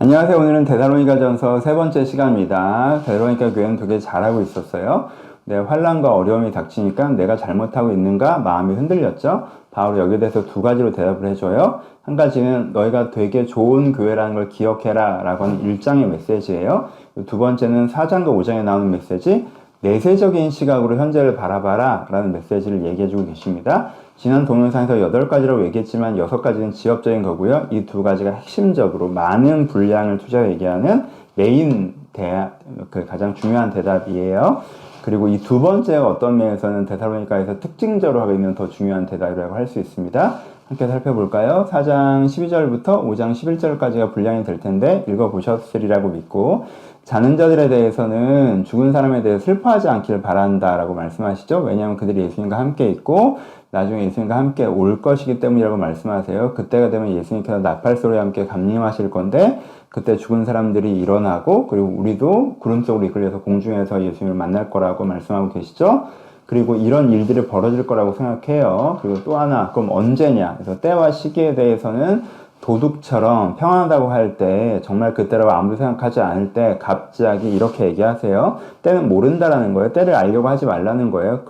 안녕하세요. 오늘은 데살로니가전서 세 번째 시간입니다. 데살로니가 교회는 되게 잘하고 있었어요. 환난과 어려움이 닥치니까 내가 잘못하고 있는가 마음이 흔들렸죠. 바울이 여기에 대해서 두 가지로 대답을 해줘요. 한 가지는 너희가 되게 좋은 교회라는 걸 기억해라 라고 하는 1장의 메시지예요. 두 번째는 4장과 5장에 나오는 메시지, 내세적인 시각으로 현재를 바라봐라 라는 메시지를 얘기해주고 계십니다. 지난 동영상에서 8가지라고 얘기했지만 6가지는 지엽적인 거고요. 이 두 가지가 핵심적으로 많은 분량을 투자해 얘기하는 메인 가장 중요한 대답이에요. 그리고 이 두 번째가 어떤 면에서는 데살로니가에서 특징적으로 하고 있는 더 중요한 대답이라고 할 수 있습니다. 함께 살펴볼까요? 4장 12절부터 5장 11절까지가 분량이 될 텐데 읽어보셨으리라고 믿고, 자는 자들에 대해서는 죽은 사람에 대해 슬퍼하지 않기를 바란다라고 말씀하시죠. 왜냐하면 그들이 예수님과 함께 있고 나중에 예수님과 함께 올 것이기 때문이라고 말씀하세요. 그때가 되면 예수님께서 나팔소리와 함께 감림하실 건데 그때 죽은 사람들이 일어나고, 그리고 우리도 구름 속으로 이끌려서 공중에서 예수님을 만날 거라고 말씀하고 계시죠. 그리고 이런 일들이 벌어질 거라고 생각해요. 그리고 또 하나, 그럼 언제냐? 그래서 때와 시기에 대해서는 도둑처럼 평안하다고 할 때, 정말 그때라고 아무도 생각하지 않을 때 갑자기 이렇게 얘기하세요. 때는 모른다라는 거예요. 때를 알려고 하지 말라는 거예요.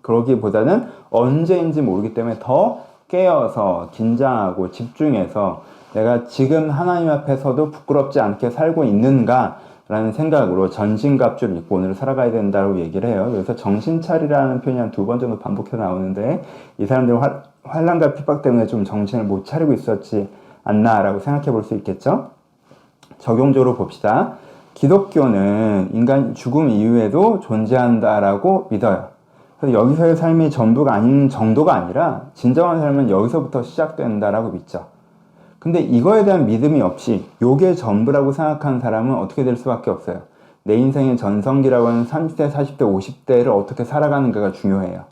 그러기보다는 언제인지 모르기 때문에 더 깨어서 긴장하고 집중해서 내가 지금 하나님 앞에서도 부끄럽지 않게 살고 있는가 라는 생각으로 전신갑주를 입고 오늘 살아가야 된다고 얘기를 해요. 그래서 정신차리라는 표현이 한 2번 정도 반복해서 나오는데, 이 사람들은 환난과 핍박 때문에 좀 정신을 못 차리고 있었지 않나라고 생각해 볼 수 있겠죠. 적용적으로 봅시다. 기독교는 인간 죽음 이후에도 존재한다라고 믿어요. 그래서 여기서의 삶이 전부가 아닌 정도가 아니라 진정한 삶은 여기서부터 시작된다라고 믿죠. 근데 이거에 대한 믿음이 없이 요게 전부라고 생각하는 사람은 어떻게 될 수밖에 없어요. 내 인생의 전성기라고 하는 30대, 40대, 50대를 어떻게 살아가는가가 중요해요.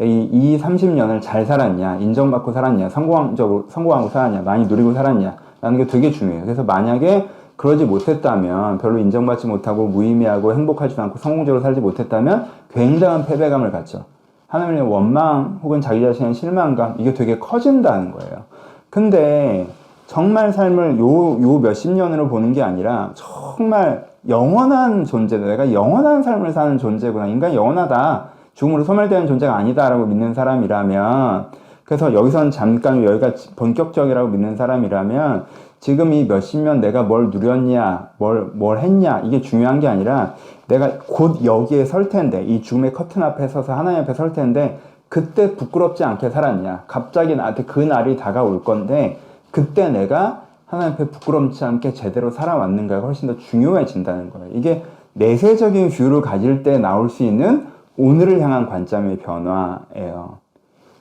이 30년을 잘 살았냐, 인정받고 살았냐, 성공하고 살았냐, 많이 누리고 살았냐 라는 게 되게 중요해요. 그래서 만약에 그러지 못했다면, 별로 인정받지 못하고 무의미하고 행복하지도 않고 성공적으로 살지 못했다면 굉장한 패배감을 갖죠. 하나님의 원망 혹은 자기 자신의 실망감, 이게 되게 커진다는 거예요. 근데 정말 삶을 요 몇십 년으로 보는 게 아니라 정말 영원한 존재다, 내가 영원한 삶을 사는 존재구나, 인간이 영원하다, 죽음으로 소멸되는 존재가 아니다라고 믿는 사람이라면, 그래서 여기선 잠깐 여기가 본격적이라고 믿는 사람이라면, 지금 이 몇십 년 내가 뭘 누렸냐, 뭘 했냐, 이게 중요한 게 아니라 내가 곧 여기에 설 텐데, 이 죽음의 커튼 앞에 서서 하나님 앞에 설 텐데 그때 부끄럽지 않게 살았냐, 갑자기 나한테 그 날이 다가올 건데 그때 내가 하나님 앞에 부끄럽지 않게 제대로 살아왔는가가 훨씬 더 중요해진다는 거예요. 이게 내세적인 뷰를 가질 때 나올 수 있는 오늘을 향한 관점의 변화예요.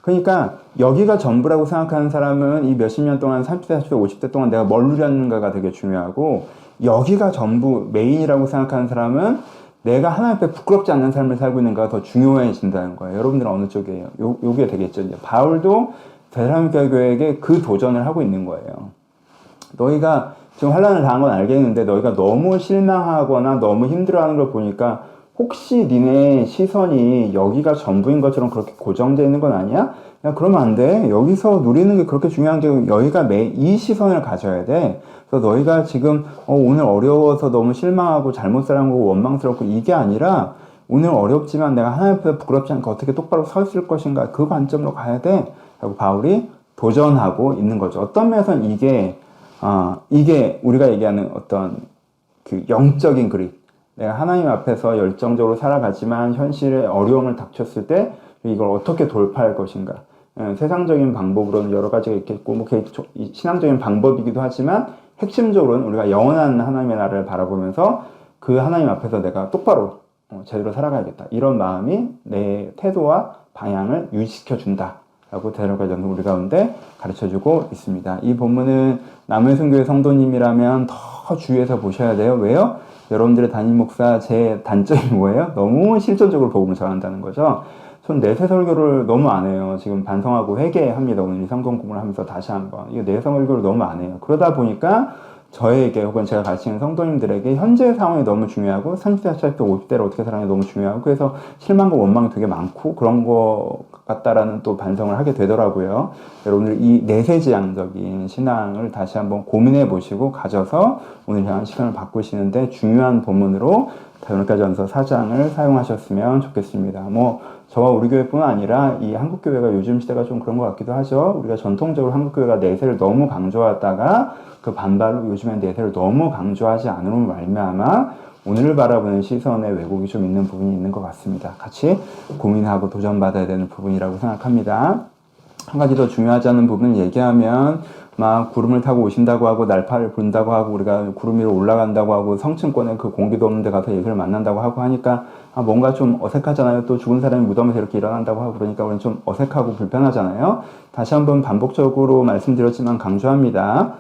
그러니까 여기가 전부라고 생각하는 사람은 이 몇십 년 동안 30대, 40대, 50대 동안 내가 뭘 누렸는가가 되게 중요하고, 여기가 전부 메인이라고 생각하는 사람은 내가 하나님 앞에 부끄럽지 않는 삶을 살고 있는가가 더 중요해진다는 거예요. 여러분들은 어느 쪽이에요? 요게 되겠죠. 이제 바울도 데살로니가 교회에게 그 도전을 하고 있는 거예요. 너희가 지금 환난을 당한 건 알겠는데 너희가 너무 실망하거나 너무 힘들어하는 걸 보니까 혹시 니네 시선이 여기가 전부인 것처럼 그렇게 고정되어 있는 건 아니야? 야, 그러면 안 돼. 여기서 누리는 게 그렇게 중요한 게 여기가 이 시선을 가져야 돼. 그래서 너희가 지금 오늘 어려워서 너무 실망하고 잘못 살아가고 원망스럽고 이게 아니라, 오늘 어렵지만 내가 하나님 앞에 부끄럽지 않게 어떻게 똑바로 서 있을 것인가, 그 관점으로 가야 돼. 라고 바울이 도전하고 있는 거죠. 어떤 면에서는 이게 우리가 얘기하는 어떤 그 영적인 그립, 내가 하나님 앞에서 열정적으로 살아가지만 현실에 어려움을 닥쳤을 때 이걸 어떻게 돌파할 것인가. 세상적인 방법으로는 여러 가지가 있겠고, 신앙적인 방법이기도 하지만 핵심적으로는 우리가 영원한 하나님의 나라를 바라보면서 그 하나님 앞에서 내가 똑바로 제대로 살아가야겠다, 이런 마음이 내 태도와 방향을 유지시켜준다 라고 데살로니가전서 우리 가운데 가르쳐주고 있습니다. 이 본문은 남해순교회 성도님이라면 더 주의해서 보셔야 돼요. 왜요? 여러분들의 담임 목사, 제 단점이 뭐예요? 너무 실존적으로 복음을 전한다는 거죠. 전 내세 설교를 너무 안 해요. 지금 반성하고 회개합니다. 오늘 이 성경 공부를 하면서 다시 한번. 이거 내세 설교를 너무 안 해요. 그러다 보니까 저에게 혹은 제가 가르치는 성도님들에게 현재 상황이 너무 중요하고 30대, 40대, 50대를 어떻게 살아가는 게 너무 중요하고, 그래서 실망과 원망이 되게 많고 그런 거가 같다라는 또 반성을 하게 되더라고요. 여러분들 이 내세지향적인 신앙을 다시 한번 고민해 보시고 가져서 오늘 향한 시간을 바꾸시는데 중요한 본문으로 데살로니가전서 4장을 사용하셨으면 좋겠습니다. 뭐 저와 우리 교회뿐만 아니라 이 한국 교회가 요즘 시대가 좀 그런 것 같기도 하죠. 우리가 전통적으로 한국 교회가 내세를 너무 강조하다가 그 반발로 요즘엔 내세를 너무 강조하지 않으면 말미암아 오늘을 바라보는 시선에 왜곡이 좀 있는 부분이 있는 것 같습니다. 같이 고민하고 도전받아야 되는 부분이라고 생각합니다. 한 가지 더 중요하지 않은 부분을 얘기하면 막 구름을 타고 오신다고 하고 날파를 분다고 하고 우리가 구름 위로 올라간다고 하고 성층권에 그 공기도 없는 데 가서 예수를 만난다고 하고 하니까 뭔가 좀 어색하잖아요. 또 죽은 사람이 무덤에서 이렇게 일어난다고 하고 그러니까 우리는 좀 어색하고 불편하잖아요. 다시 한번 반복적으로 말씀드렸지만 강조합니다.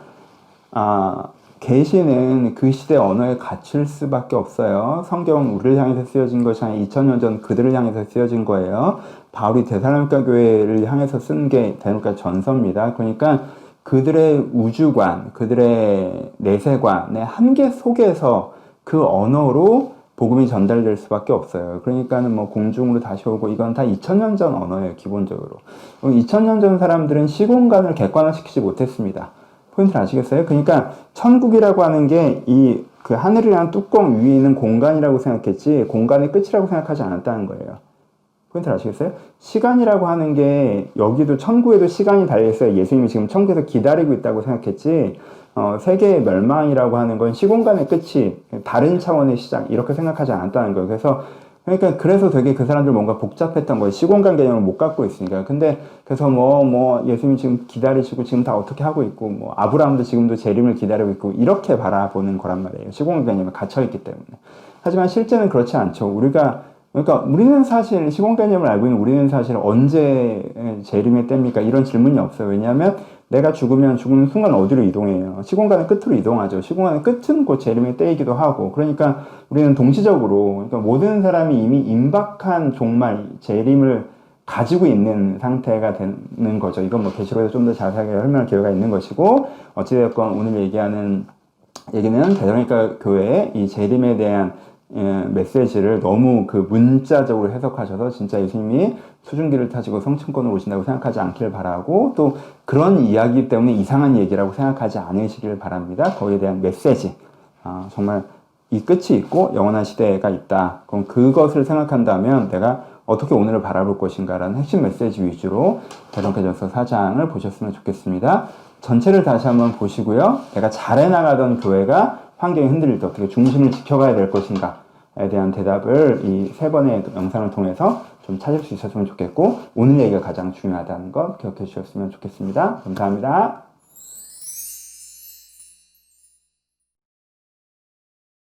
계시는 그 시대 언어에 갇힐 수밖에 없어요. 성경은 우리를 향해서 쓰여진 것이 아니라 2000년 전 그들을 향해서 쓰여진 거예요. 바울이 데살로니가 교회를 향해서 쓴 게 데살로니가 전서입니다. 그러니까 그들의 우주관, 그들의 내세관의 한계 속에서 그 언어로 복음이 전달될 수밖에 없어요. 그러니까는 뭐 공중으로 다시 오고 이건 다 2000년 전 언어예요, 기본적으로. 2000년 전 사람들은 시공간을 객관화시키지 못했습니다. 포인트를 아시겠어요? 그러니까 천국이라고 하는 게 그 하늘이라는 뚜껑 위에 있는 공간이라고 생각했지 공간의 끝이라고 생각하지 않았다는 거예요. 포인트를 아시겠어요? 시간이라고 하는 게 여기도 천국에도 시간이 달려있어요. 예수님이 지금 천국에서 기다리고 있다고 생각했지 세계의 멸망이라고 하는 건 시공간의 끝이 다른 차원의 시작 이렇게 생각하지 않았다는 거예요. 그래서 되게 그 사람들 뭔가 복잡했던 거예요. 시공간 개념을 못 갖고 있으니까. 근데 그래서 예수님이 지금 기다리시고 지금 다 어떻게 하고 있고 아브라함도 지금도 재림을 기다리고 있고 이렇게 바라보는 거란 말이에요. 시공간 개념에 갇혀있기 때문에. 하지만 실제는 그렇지 않죠. 그러니까 우리는 사실 시공 개념을 알고 있는 우리는 사실 언제 재림의 때입니까? 이런 질문이 없어요. 왜냐하면 내가 죽으면 죽는 순간 어디로 이동해요? 시공간의 끝으로 이동하죠. 시공간의 끝은 곧 재림의 때이기도 하고. 그러니까 우리는 동시적으로 그러니까 모든 사람이 이미 임박한 종말 재림을 가지고 있는 상태가 되는 거죠. 이건 계시록에서 좀 더 자세하게 설명할 기회가 있는 것이고 어찌되었건 오늘 얘기하는 얘기는 데살로니가 교회의 이 재림에 대한 메시지를 너무 그 문자적으로 해석하셔서 진짜 예수님이 수증기를 타시고 성층권으로 오신다고 생각하지 않길 바라고 또 그런 이야기 때문에 이상한 얘기라고 생각하지 않으시길 바랍니다. 거기에 대한 메시지 정말 이 끝이 있고 영원한 시대가 있다. 그럼 그것을 생각한다면 내가 어떻게 오늘을 바라볼 것인가라는 핵심 메시지 위주로 데살로니가전서 4장을 보셨으면 좋겠습니다. 전체를 다시 한번 보시고요. 내가 잘해 나가던 교회가 환경이 흔들릴 때 어떻게 중심을 지켜가야 될 것인가에 대한 대답을 이 3번의 영상을 통해서 좀 찾을 수 있었으면 좋겠고 오늘 얘기가 가장 중요하다는 것 기억해 주셨으면 좋겠습니다. 감사합니다.